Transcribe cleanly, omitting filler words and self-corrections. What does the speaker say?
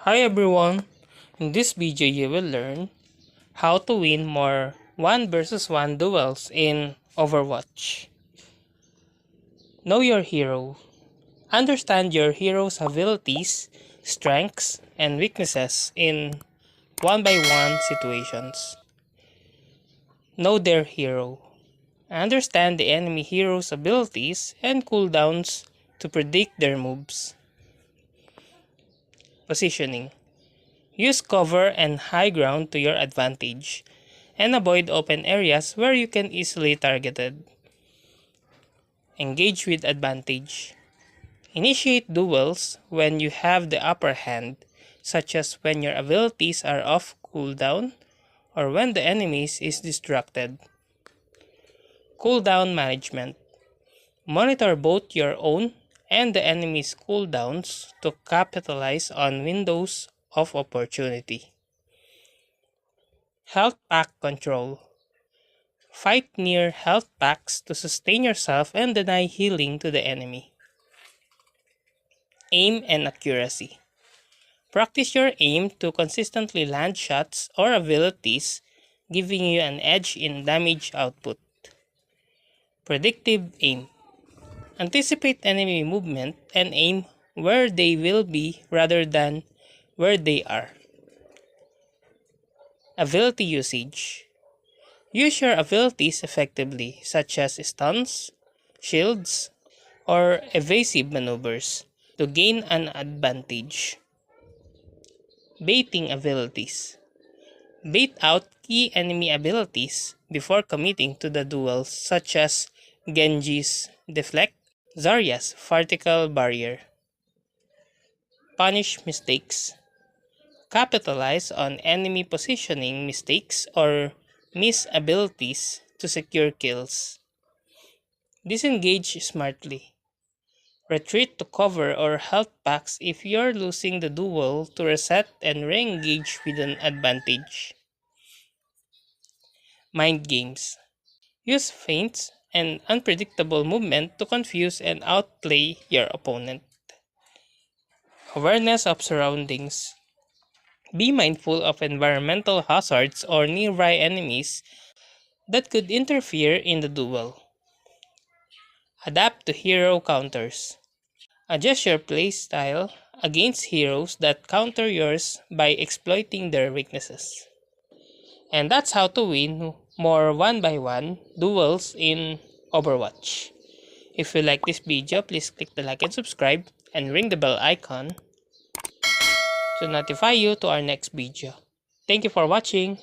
Hi everyone, in this video you will learn how to win more 1 versus 1 duels in Overwatch. Know your hero. Understand your hero's abilities, strengths, and weaknesses in 1v1 situations. Know their hero. Understand the enemy hero's abilities and cooldowns to predict their moves. Positioning. Use cover and high ground to your advantage, and avoid open areas where you can easily targeted. Engage with advantage. Initiate duels when you have the upper hand, such as when your abilities are off cooldown or when the enemy is distracted. Cooldown management. Monitor both your own and the enemy's cooldowns to capitalize on windows of opportunity. Health pack control. Fight near health packs to sustain yourself and deny healing to the enemy. Aim and accuracy. Practice your aim to consistently land shots or abilities, giving you an edge in damage output. Predictive aim. Anticipate enemy movement and aim where they will be rather than where they are. Ability usage. Use your abilities effectively, such as stuns, shields, or evasive maneuvers, to gain an advantage. Baiting abilities. Bait out key enemy abilities before committing to the duel, such as Genji's Deflect, Zarya's Vertical Barrier. Punish mistakes. Capitalize on enemy positioning mistakes or miss abilities to secure kills. Disengage smartly. Retreat to cover or health packs if you're losing the duel to reset and re-engage with an advantage. Mind games. Use feints and unpredictable movement to confuse and outplay your opponent. Awareness of surroundings. Be mindful of environmental hazards or nearby enemies that could interfere in the duel. Adapt to hero counters. Adjust your playstyle against heroes that counter yours by exploiting their weaknesses. And that's how to win more 1v1 duels in Overwatch. If you like this video, please click the like and subscribe and ring the bell icon to notify you to our next video. Thank you for watching.